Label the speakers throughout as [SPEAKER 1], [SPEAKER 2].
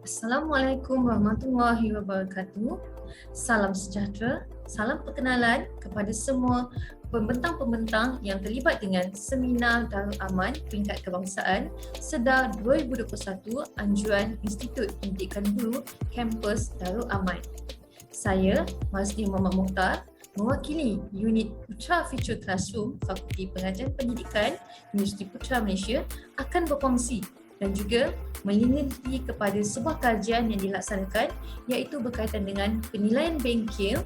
[SPEAKER 1] Assalamualaikum warahmatullahi wabarakatuh. Salam sejahtera, salam perkenalan kepada semua pembentang-pembentang yang terlibat dengan Seminar Darul Aman Peringkat Kebangsaan Sedar 2021 Anjuran Institut Pendidikan Guru Kampus Darul Aman. Saya, Mazli Muhammad Mukhtar, mewakili unit Putra Future Classroom Fakulti Pengajian Pendidikan Universiti Putra Malaysia akan berkongsi dan juga meneliti kepada sebuah kajian yang dilaksanakan iaitu berkaitan dengan penilaian bengkel,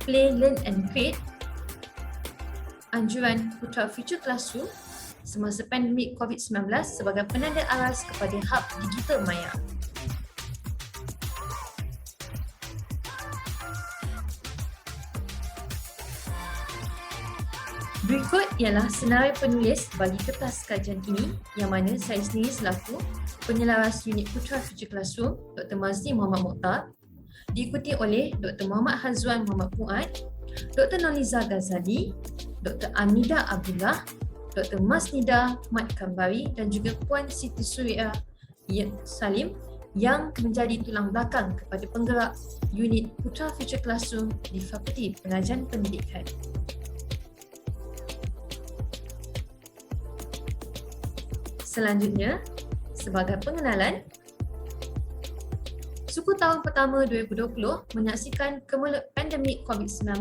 [SPEAKER 1] Play, Learn and Create, anjuran Putra Future Classroom semasa pandemik COVID-19 sebagai penanda aras kepada hub digital maya. Berikut ialah senarai penulis bagi kertas kajian ini yang mana saya sendiri selaku penyelaras unit Putra Future Classroom Dr. Mazli Muhammad Mukhtar, diikuti oleh Dr. Muhammad Hazwan Muhammad Fuad, Dr. Noliza Ghazali, Dr. Amida Abdullah, Dr. Masnida Mat Kambari dan juga Puan Siti Suria Salim yang menjadi tulang belakang kepada penggerak unit Putra Future Classroom di Fakulti Pengajian Pendidikan. Selanjutnya, sebagai pengenalan, suku tahun pertama 2020 menyaksikan kemelut pandemik COVID-19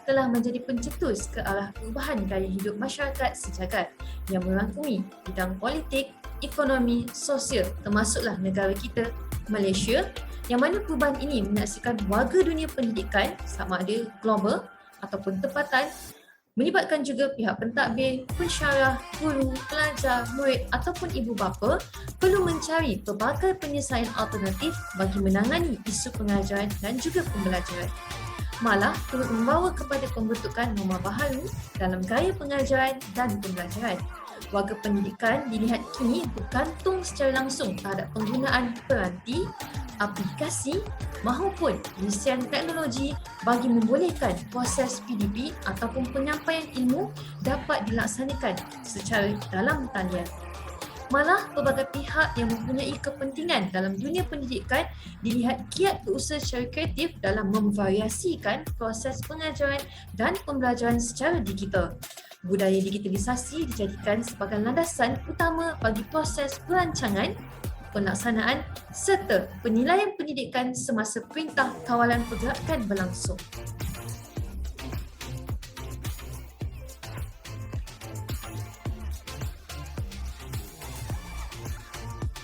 [SPEAKER 1] telah menjadi pencetus ke arah perubahan gaya hidup masyarakat sejagat yang merangkumi bidang politik, ekonomi, sosial termasuklah negara kita, Malaysia, yang mana perubahan ini menyaksikan warga dunia pendidikan sama ada global ataupun tempatan melibatkan juga pihak pentadbir, pensyarah, guru, pelajar, murid ataupun ibu bapa perlu mencari pelbagai penyelesaian alternatif bagi menangani isu pengajaran dan juga pembelajaran. Malah turut membawa kepada pembentukan norma baharu dalam gaya pengajaran dan pembelajaran. Warga pendidikan dilihat kini bergantung secara langsung terhadap penggunaan peranti, aplikasi mahupun pengisian teknologi bagi membolehkan proses PDP ataupun penyampaian ilmu dapat dilaksanakan secara dalam talian. Malah pelbagai pihak yang mempunyai kepentingan dalam dunia pendidikan dilihat giat berusaha secara kreatif dalam memvariasikan proses pengajaran dan pembelajaran secara digital. Budaya digitalisasi dijadikan sebagai landasan utama bagi proses perancangan, pelaksanaan serta penilaian pendidikan semasa Perintah Kawalan Pergerakan berlangsung.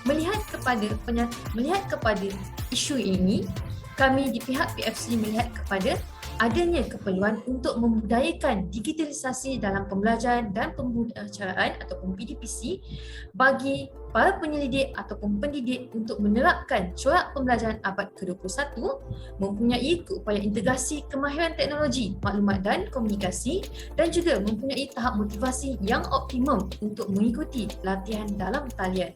[SPEAKER 1] Melihat kepada isu ini, kami di pihak PFC melihat kepada adanya keperluan untuk membudayakan digitalisasi dalam pembelajaran dan pembelajaran ataupun PDPC bagi para penyelidik ataupun pendidik untuk menerapkan corak pembelajaran abad ke-21 mempunyai keupayaan integrasi kemahiran teknologi, maklumat dan komunikasi dan juga mempunyai tahap motivasi yang optimum untuk mengikuti latihan dalam talian.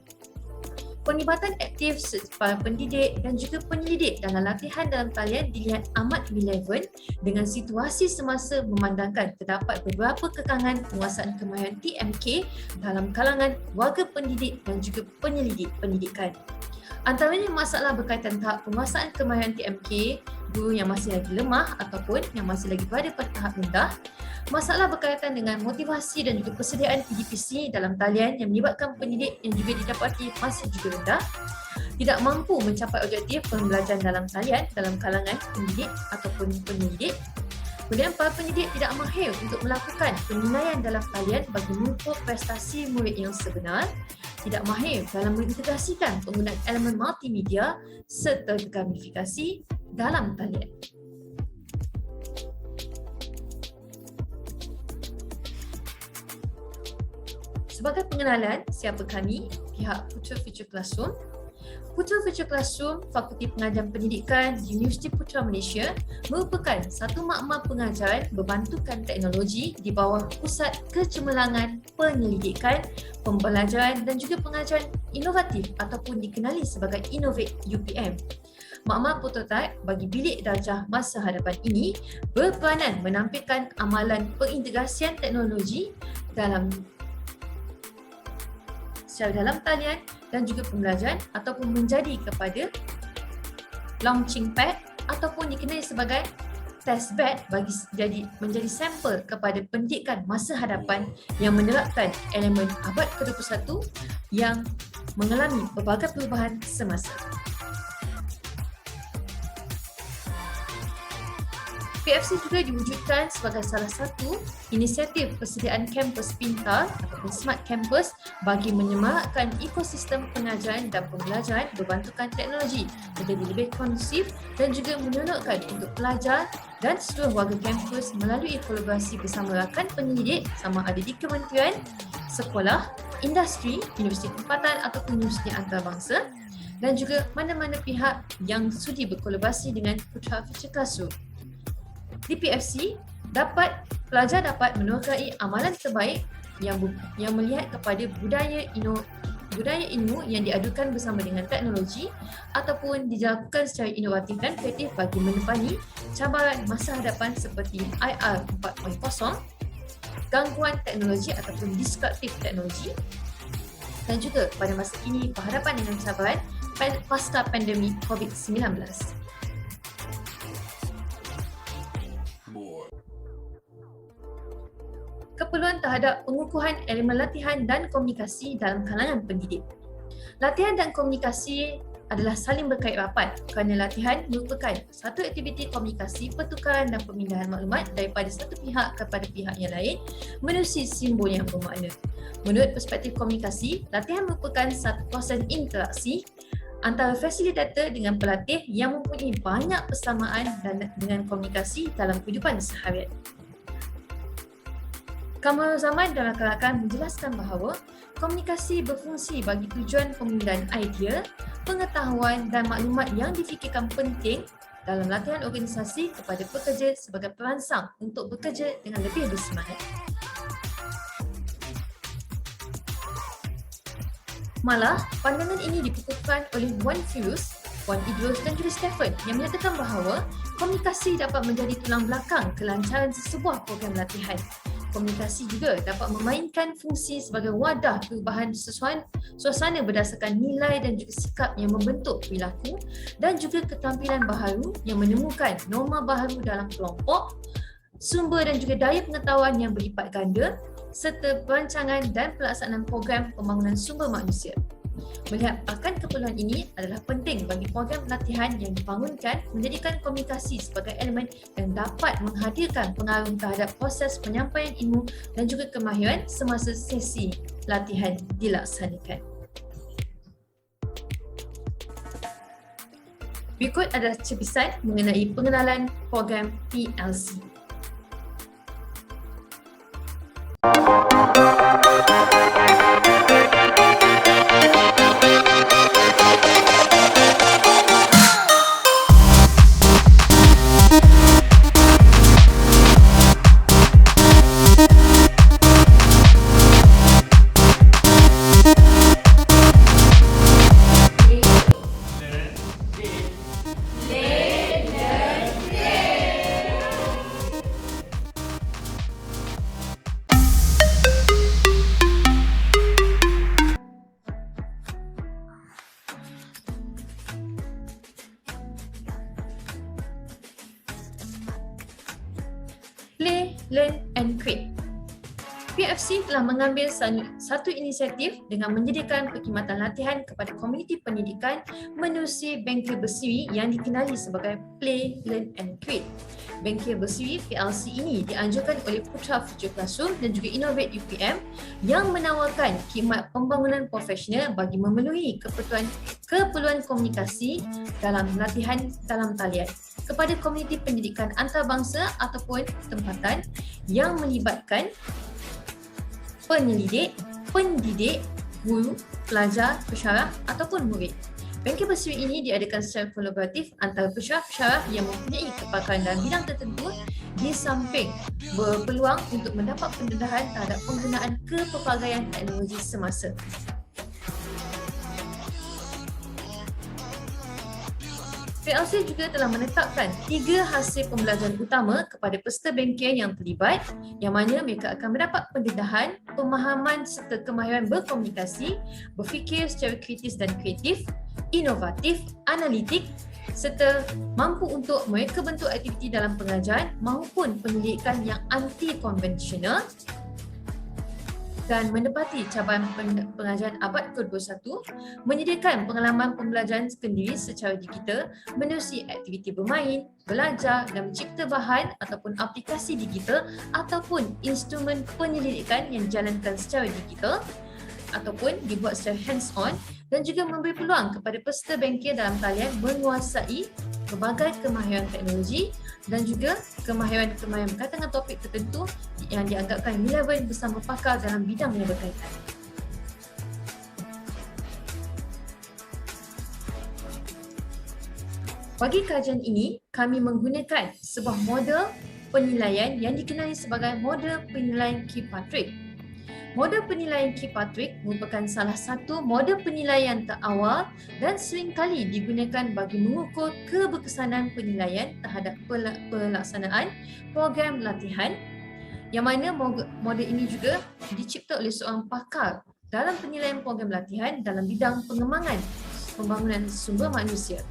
[SPEAKER 1] Penglibatan aktif para pendidik dan juga penyelidik dalam latihan dalam talian dilihat amat relevan dengan situasi semasa memandangkan terdapat beberapa kekangan penguasaan kemahiran TMK dalam kalangan warga pendidik dan juga penyelidik pendidikan. Antaranya masalah berkaitan tahap penguasaan kemahiran TMK, guru yang masih lagi lemah ataupun yang masih lagi berada pada tahap rendah, masalah berkaitan dengan motivasi dan juga persediaan PDPC dalam talian yang melibatkan pendidik yang juga didapati masih juga rendah, tidak mampu mencapai objektif pembelajaran dalam talian dalam kalangan pendidik ataupun penyelidik. Kemudian para pendidik tidak mahir untuk melakukan penilaian dalam talian bagi mengukur prestasi murid yang sebenar, tidak mahir dalam mengintegrasikan penggunaan elemen multimedia serta gamifikasi dalam talian. Sebagai pengenalan, siapa kami, pihak Putra Future Classroom. Putra Future Classroom Fakulti Pengajian Pendidikan di Universiti Putra Malaysia merupakan satu makmal pengajaran berbantukan teknologi di bawah Pusat Kecemerlangan Penyelidikan, Pembelajaran dan juga Pengajaran Inovatif ataupun dikenali sebagai Innovate UPM. Makmal prototipe bagi bilik darjah masa hadapan ini berperanan menampilkan amalan pengintegrasian teknologi dalam secara dalam talian dan juga pembelajaran ataupun menjadi kepada launching pad ataupun dikenali sebagai test bed menjadi sampel kepada pendidikan masa hadapan yang menerapkan elemen abad ke-21 yang mengalami pelbagai perubahan semasa. PFC juga diwujudkan sebagai salah satu inisiatif persediaan kampus pintar ataupun smart campus bagi menyemarakkan ekosistem pengajaran dan pembelajaran berbantukan teknologi menjadi lebih kondusif dan juga menonokkan untuk pelajar dan seluruh warga kampus melalui kolaborasi bersama rakan penyelidik sama ada di kementerian, sekolah, industri, universiti tempatan ataupun universiti antarabangsa dan juga mana-mana pihak yang sudi berkolaborasi dengan Putra Future Classroom. Di PFC, pelajar dapat menerokai amalan terbaik yang melihat kepada budaya ilmu yang diadukan bersama dengan teknologi ataupun dilakukan secara inovatif dan kreatif bagi menepani cabaran masa hadapan seperti IR 4.0, gangguan teknologi ataupun disruptif teknologi dan juga pada masa kini berhadapan dengan cabaran pasca pandemik COVID-19. Keperluan terhadap pengukuhan elemen latihan dan komunikasi dalam kalangan pendidik. Latihan dan komunikasi adalah saling berkait rapat kerana latihan merupakan satu aktiviti komunikasi, pertukaran dan pemindahan maklumat daripada satu pihak kepada pihak yang lain menerusi simbol yang bermakna. Menurut perspektif komunikasi, latihan merupakan satu proses interaksi antara fasilitator dengan pelatih yang mempunyai banyak persamaan dengan komunikasi dalam kehidupan seharian. Kamaruzaman Zaman dan rakan-rakan menjelaskan bahawa komunikasi berfungsi bagi tujuan pemindahan idea, pengetahuan dan maklumat yang difikirkan penting dalam latihan organisasi kepada pekerja sebagai perangsang untuk bekerja dengan lebih bersemangat. Malah, pandangan ini dikukuhkan oleh Wan Furus, Wan Idrus dan juga Stephen yang menyatakan bahawa komunikasi dapat menjadi tulang belakang kelancaran sesebuah program latihan. Komunikasi juga dapat memainkan fungsi sebagai wadah perubahan suasana berdasarkan nilai dan juga sikap yang membentuk perilaku dan juga keterampilan baharu yang menemukan norma baharu dalam kelompok, sumber dan juga daya pengetahuan yang berlipat ganda serta perancangan dan pelaksanaan program pembangunan sumber manusia. Melihat akan keperluan ini adalah penting bagi program latihan yang dibangunkan menjadikan komunikasi sebagai elemen yang dapat menghadirkan pengaruh terhadap proses penyampaian ilmu dan juga kemahiran semasa sesi latihan dilaksanakan. Berikut adalah cepisan mengenai pengenalan program PLC. Play, Learn and Create. PFC telah mengambil satu inisiatif dengan menyediakan perkhidmatan latihan kepada komuniti pendidikan menerusi bengkel bersiri yang dikenali sebagai Play, Learn and Create. Bengkel bersiri PLC ini dianjurkan oleh Putra Future Classroom dan juga Innovate UPM yang menawarkan khidmat pembangunan profesional bagi memenuhi keperluan komunikasi dalam latihan dalam talian kepada komuniti pendidikan antarabangsa ataupun tempatan yang melibatkan penyelidik, pendidik, guru, pelajar, pensyarah ataupun murid. Bengkel bersiri ini diadakan secara kolaboratif antara pensyarah-pensyarah yang mempunyai kepakaran dalam bidang tertentu di samping berpeluang untuk mendapat pendedahan terhadap penggunaan kepelbagaian teknologi semasa. PLC juga telah menetapkan 3 hasil pembelajaran utama kepada peserta bengkel yang terlibat, yang mana mereka akan mendapat pendedahan, pemahaman serta kemahiran berkomunikasi, berfikir secara kritis dan kreatif, inovatif, analitik serta mampu untuk mereka bentuk aktiviti dalam pengajaran maupun penyelidikan yang anti konvensional dan menepati cabaran pengajaran abad ke-21, menyediakan pengalaman pembelajaran sendiri secara digital menerusi aktiviti bermain, belajar dan mencipta bahan ataupun aplikasi digital ataupun instrumen penyelidikan yang dijalankan secara digital ataupun dibuat secara hands-on, dan juga memberi peluang kepada peserta bengkel dalam talian menguasai pelbagai kemahiran teknologi dan juga kemahiran-kemahiran berkaitan dengan topik tertentu yang dianggapkan relevan bersama pakar dalam bidang yang berkaitan. Bagi kajian ini, kami menggunakan sebuah model penilaian yang dikenali sebagai model penilaian Kirkpatrick. Model penilaian Kirkpatrick merupakan salah satu model penilaian terawal dan seringkali digunakan bagi mengukur keberkesanan penilaian terhadap pelaksanaan program latihan, yang mana model ini juga dicipta oleh seorang pakar dalam penilaian program latihan dalam bidang pengembangan pembangunan sumber manusia.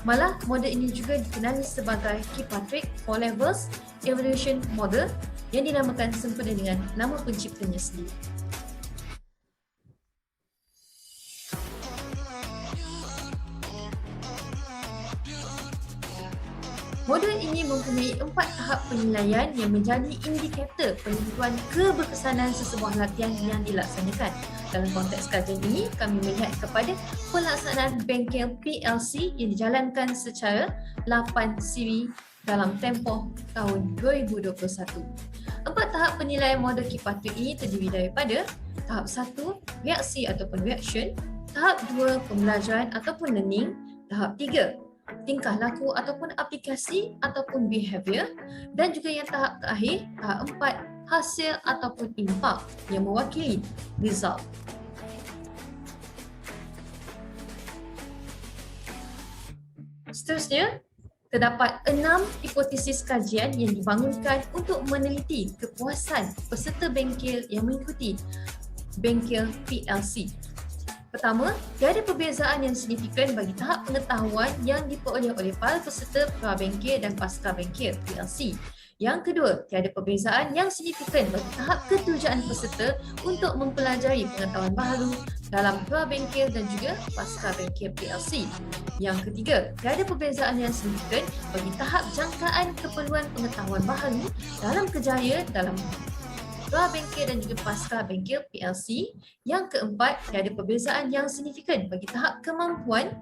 [SPEAKER 1] Malah, model ini juga dikenali sebagai Kirkpatrick 4 Levels Evaluation Model yang dinamakan sempena dengan nama penciptanya sendiri. Model ini mempunyai 4 tahap penilaian yang menjadi indikator penentuan keberkesanan sesebuah latihan yang dilaksanakan. Dalam konteks kajian ini, kami melihat kepada pelaksanaan bengkel PLC yang dijalankan secara 8 siri dalam tempoh tahun 2021. 4 tahap penilaian model Kirkpatrick ini terdiri daripada tahap 1, reaksi ataupun reaction, tahap 2, pembelajaran ataupun learning, tahap 3, tingkah laku ataupun aplikasi ataupun behavior, dan juga yang tahap terakhir, tahap 4, hasil ataupun impak yang mewakili result. Seterusnya, terdapat 6 hipotesis kajian yang dibangunkan untuk meneliti kepuasan peserta bengkel yang mengikuti bengkel PLC. Pertama, tiada perbezaan yang signifikan bagi tahap pengetahuan yang diperoleh oleh para peserta pra-bengkel dan pasca-bengkel PLC. Yang kedua, tiada perbezaan yang signifikan bagi tahap keterujaan peserta untuk mempelajari pengetahuan baharu dalam pra-bengkel dan juga pasca-bengkel PLC. Yang ketiga, tiada perbezaan yang signifikan bagi tahap jangkaan keperluan pengetahuan baharu dalam kerjaya dalam pra-bengkel dan juga pasca-bengkel PLC. Yang keempat, tiada perbezaan yang signifikan bagi tahap kemampuan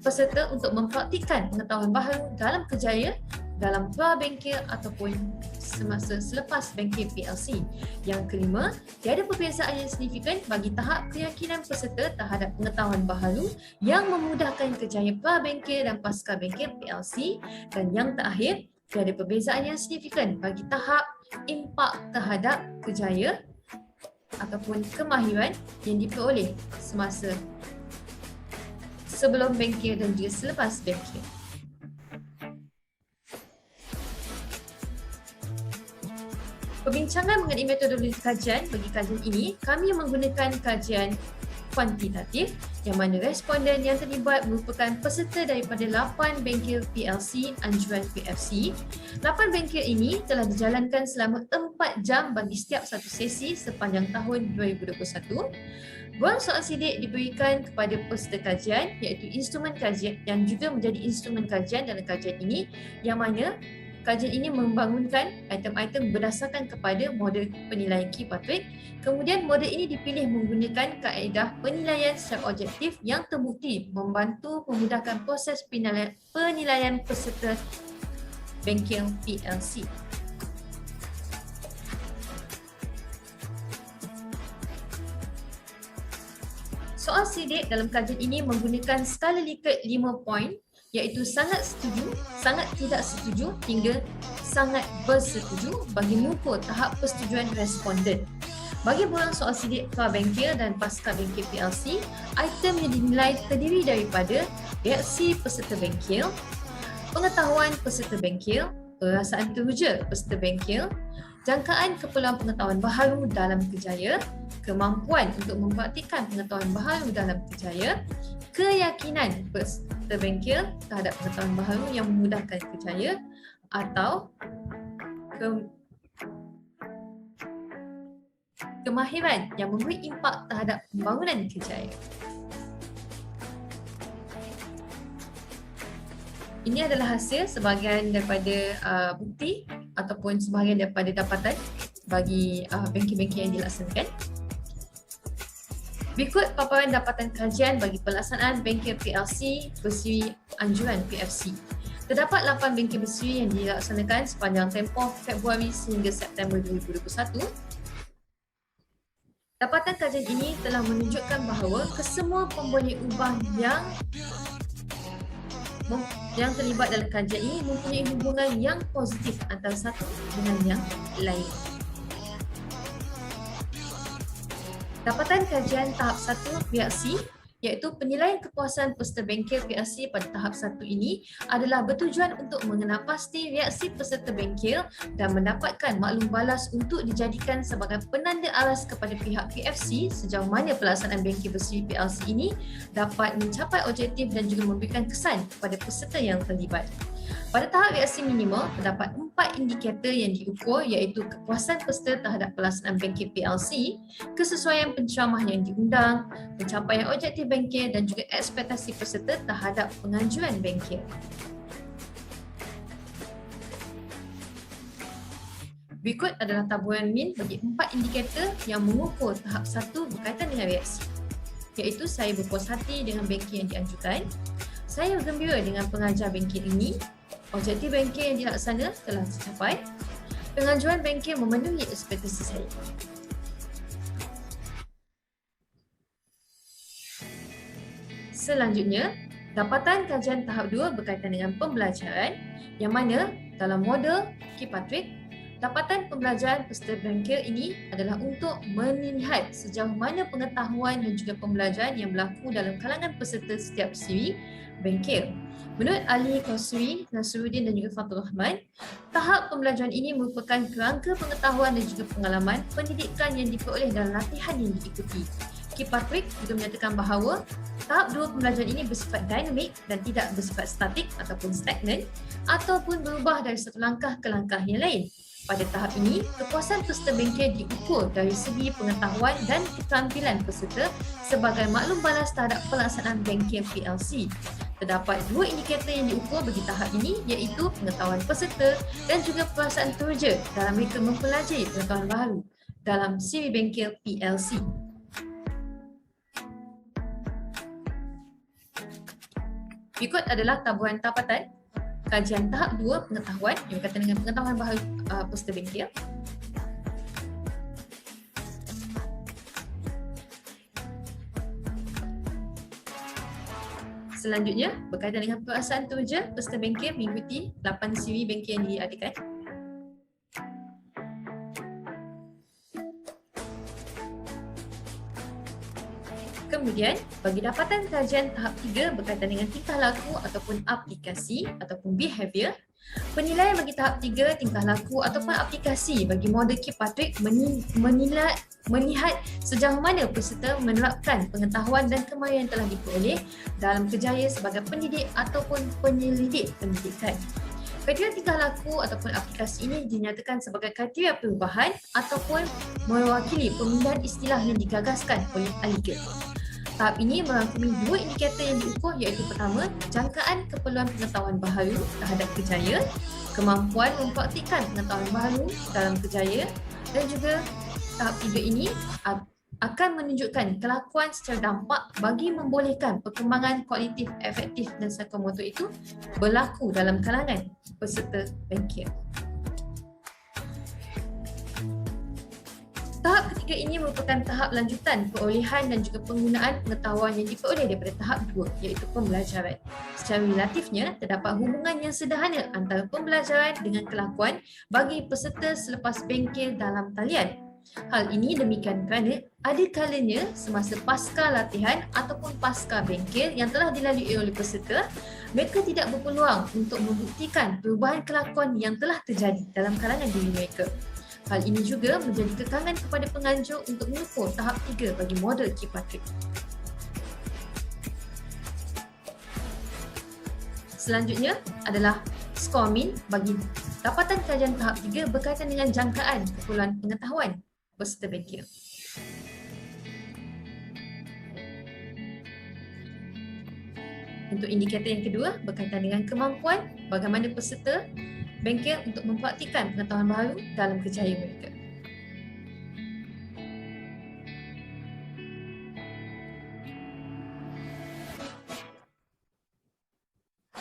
[SPEAKER 1] peserta untuk mempraktikkan pengetahuan baharu dalam kerjaya dalam pra-bengkel ataupun semasa selepas bengkel PLC. Yang kelima, tiada perbezaan yang signifikan bagi tahap keyakinan peserta terhadap pengetahuan baharu yang memudahkan kerjaya pra-bengkel dan pasca-bengkel PLC. Dan yang terakhir, tiada perbezaan yang signifikan bagi tahap impak terhadap kerjaya ataupun kemahiran yang diperoleh semasa sebelum bengkel dan juga selepas bengkel. Perbincangan mengenai metodologi kajian bagi kajian ini, kami menggunakan kajian kuantitatif yang mana responden yang terlibat merupakan peserta daripada 8 bengkel PLC anjuran PFC. 8 bengkel ini telah dijalankan selama 4 jam bagi setiap satu sesi sepanjang tahun 2021. Buang soal sidik diberikan kepada peserta kajian iaitu instrumen kajian yang juga menjadi instrumen kajian dalam kajian ini, yang mana kajian ini membangunkan item-item berdasarkan kepada model penilaian Kirkpatrick. Kemudian model ini dipilih menggunakan kaedah penilaian secara objektif yang terbukti membantu memudahkan proses penilaian peserta bengkel PLC. Soal sidik dalam kajian ini menggunakan skala Likert 5 poin, iaitu sangat setuju, sangat tidak setuju hingga sangat bersetuju bagi mengukur tahap persetujuan responden. Bagi borang soal sidik pra-bengkel dan pasca bengkel PLC, item yang dinilai terdiri daripada reaksi peserta bengkel, pengetahuan peserta bengkel, perasaan teruja peserta bengkel, jangkaan keperluan pengetahuan baharu dalam kerjaya, kemampuan untuk mempraktikkan pengetahuan baharu dalam kerjaya, keyakinan peserta bengkel terhadap pengetahuan baharu yang memudahkan kerjaya, atau kemahiran yang memberi impak terhadap pembangunan kerjaya. Ini adalah hasil sebahagian daripada bukti ataupun sebahagian daripada dapatan bagi bengkel-bengkel yang dilaksanakan. Berikut paparan dapatan kajian bagi pelaksanaan bengkel PLC bersiri anjuran PFC. Terdapat 8 bengkel bersiri yang dilaksanakan sepanjang tempoh Februari sehingga September 2021. Dapatan kajian ini telah menunjukkan bahawa kesemua pemboleh ubah yang terlibat dalam kajian ini mempunyai hubungan yang positif antara satu dengan yang lain. Dapatan kajian tahap 1 PLC iaitu penilaian kepuasan peserta bengkel PLC pada tahap 1 ini adalah bertujuan untuk mengenal pasti reaksi peserta bengkel dan mendapatkan maklum balas untuk dijadikan sebagai penanda aras kepada pihak PFC sejauh mana pelaksanaan bengkel bersiri PLC ini dapat mencapai objektif dan juga memberikan kesan kepada peserta yang terlibat. Pada tahap reaksi minimal, terdapat 4 indikator yang diukur iaitu kepuasan peserta terhadap pelaksanaan bengkel PLC, kesesuaian penceramah yang diundang, pencapaian objektif bengkel dan juga ekspektasi peserta terhadap pengajuan bengkel. Berikut adalah taburan min bagi 4 indikator yang mengukur tahap 1 berkaitan dengan reaksi. Iaitu saya berpuas hati dengan bengkel yang diajukan, saya bergembira dengan pengajar bengkel ini, objektif bengkel yang dilaksana telah tercapai, pengajuan bengkel memenuhi ekspektasi saya. Selanjutnya, dapatan kajian tahap 2 berkaitan dengan pembelajaran yang mana dalam model Kirkpatrick, dapatan pembelajaran peserta bengkel ini adalah untuk melihat sejauh mana pengetahuan dan juga pembelajaran yang berlaku dalam kalangan peserta setiap siri bengkel. Menurut ahli Qasri, Nasruddin dan juga Fathur Rahman, tahap pembelajaran ini merupakan kerangka pengetahuan dan juga pengalaman pendidikan yang diperoleh dalam latihan yang diikuti. Kirkpatrick juga menyatakan bahawa tahap 2 pembelajaran ini bersifat dinamik dan tidak bersifat statik ataupun stagnan ataupun berubah dari satu langkah ke langkah yang lain. Pada tahap ini, kepuasan peserta bengkel diukur dari segi pengetahuan dan keterampilan peserta sebagai maklum balas terhadap pelaksanaan bengkel PLC. Terdapat 2 indikator yang diukur bagi tahap ini iaitu pengetahuan peserta dan juga perasaan teruja dalam mereka mempelajari pengetahuan baru dalam siri bengkel PLC. Berikut adalah taburan dapatan kajian tahap 2 pengetahuan yang berkaitan dengan pengetahuan baharu peserta bengkel. Selanjutnya, berkaitan dengan perasaan teruja peserta bengkel mengikuti 8 siri bengkel yang diadakan. Kemudian, bagi dapatan kajian tahap 3 berkaitan dengan tingkah laku ataupun aplikasi ataupun behavior, penilaian bagi tahap 3 tingkah laku ataupun aplikasi bagi model Kirkpatrick melihat sejauh mana peserta menerapkan pengetahuan dan kemahiran yang telah diperoleh dalam kerjaya sebagai pendidik ataupun penyelidik pendidikan. Kriteria tingkah laku ataupun aplikasi ini dinyatakan sebagai kriteria perubahan ataupun mewakili pemindahan istilah yang digagaskan oleh ahli. Tahap ini merangkumi 2 indikator yang diukur iaitu pertama, jangkaan keperluan pengetahuan baharu terhadap kerjaya, kemampuan mempraktikkan pengetahuan baharu dalam kerjaya dan juga tahap 3 ini akan menunjukkan kelakuan secara dampak bagi membolehkan perkembangan kognitif, efektif dan psikomotor itu berlaku dalam kalangan peserta bengkel. Tahap ketiga ini merupakan tahap lanjutan perolehan dan juga penggunaan pengetahuan yang diperoleh daripada tahap 2 iaitu pembelajaran. Secara relatifnya, terdapat hubungan yang sederhana antara pembelajaran dengan kelakuan bagi peserta selepas bengkel dalam talian. Hal ini demikian kerana ada kalanya semasa pasca latihan ataupun pasca bengkel yang telah dilalui oleh peserta, mereka tidak berpeluang untuk membuktikan perubahan kelakuan yang telah terjadi dalam kalangan diri mereka. Hal ini juga menjadi kekangan kepada penganjur untuk mengukur tahap 3 bagi model Kirkpatrick. Selanjutnya adalah skor min bagi dapatan kajian tahap 3 berkaitan dengan jangkaan keperluan pengetahuan peserta bengkel. Untuk indikator yang kedua berkaitan dengan kemampuan bagaimana peserta bengkel untuk mempraktikkan pengetahuan baru dalam kerjaya mereka.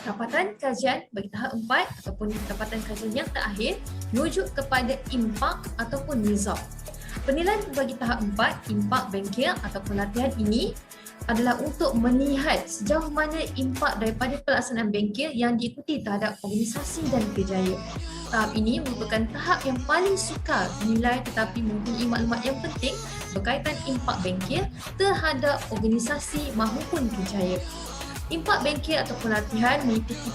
[SPEAKER 1] Dapatan kajian bagi tahap 4 ataupun dapatan kajian yang terakhir merujuk kepada impak ataupun result. Penilaian bagi tahap 4, impak bengkel ataupun latihan ini adalah untuk melihat sejauh mana impak daripada pelaksanaan bengkel yang diikuti terhadap organisasi dan kerjaya. Tahap ini merupakan tahap yang paling sukar dinilai tetapi mempunyai maklumat yang penting berkaitan impak bengkel terhadap organisasi maupun kerjaya. Impak bengkel ataupun latihan meliputi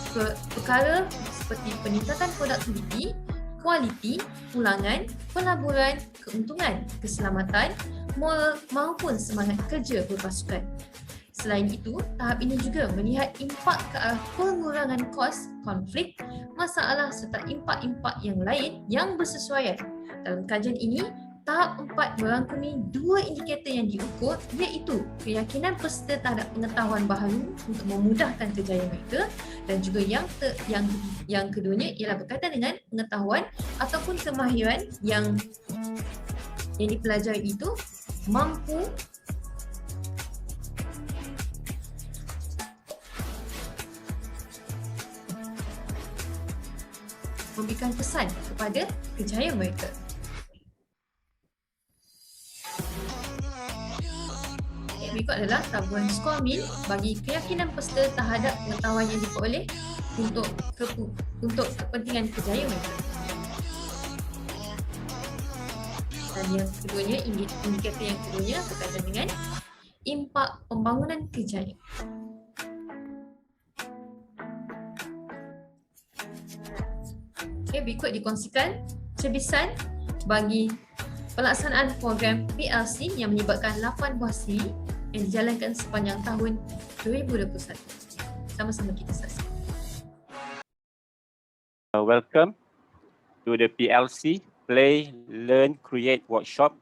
[SPEAKER 1] perkara seperti peningkatan produktiviti, kualiti, ulangan, pelaburan, keuntungan, keselamatan, moral maupun semangat kerja berpasukan. Selain itu, tahap ini juga melihat impak ke arah pengurangan kos, konflik, masalah serta impak-impak yang lain yang bersesuaian. Dalam kajian ini, tahap 4 merangkumi dua indikator yang diukur iaitu keyakinan peserta terhadap pengetahuan baru untuk memudahkan kerjaya mereka dan juga yang keduanya ialah berkaitan dengan pengetahuan ataupun kemahiran yang dipelajari itu mampu memberikan pesan kepada kerjaya mereka. Berikut adalah taburan skor min bagi keyakinan peserta terhadap pengetahuan yang diperoleh untuk kepentingan kerjaya mereka. Dan yang keduanya, indikator yang keduanya berkaitan dengan impak pembangunan kerjaya. Okey, berikut dikongsikan cebisan bagi pelaksanaan program PLC yang melibatkan 8 buah siri yang dijalankan sepanjang tahun 2021. Sama-sama kita saksikan.
[SPEAKER 2] Welcome to the PLC Play, Learn, Create workshop.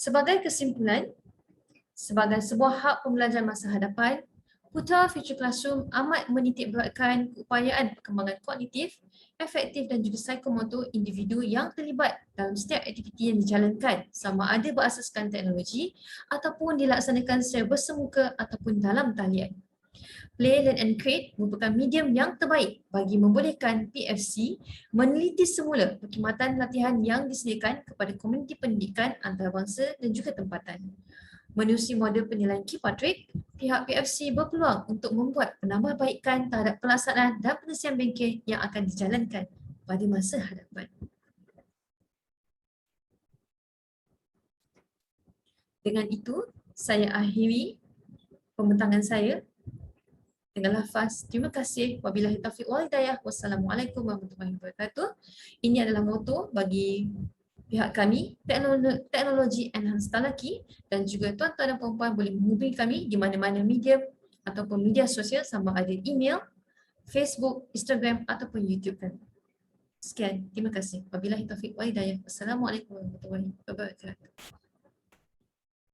[SPEAKER 1] Sebagai kesimpulan, sebagai sebuah hak pembelajaran masa hadapan, Putra Future Classroom amat menitikberatkan keupayaan perkembangan kognitif, efektif dan juga psikomotor individu yang terlibat dalam setiap aktiviti yang dijalankan, sama ada berasaskan teknologi ataupun dilaksanakan secara bersemuka ataupun dalam talian. Play, Learn and Create merupakan medium yang terbaik bagi membolehkan PFC meneliti semula perkhidmatan latihan yang disediakan kepada komuniti pendidikan antarabangsa dan juga tempatan. Menerusi model penilaian Kirkpatrick, pihak PFC berpeluang untuk membuat penambahbaikan terhadap pelaksanaan dan penyelesaian bengkel yang akan dijalankan pada masa hadapan. Dengan itu, saya akhiri pembentangan saya dengan lafaz terima kasih, wabillahi taufiq wal hidayah, wassalamualaikum warahmatullahi wabarakatuh. Ini adalah moto bagi pihak kami, teknologi enhanced talaki, dan juga tuan-tuan dan puan-puan boleh menghubungi kami di mana-mana medium ataupun media sosial sama ada email, Facebook, Instagram ataupun YouTube kami. Sekian, terima kasih. Wabillahi taufiq wal hidayah. Wassalamualaikum warahmatullahi wabarakatuh.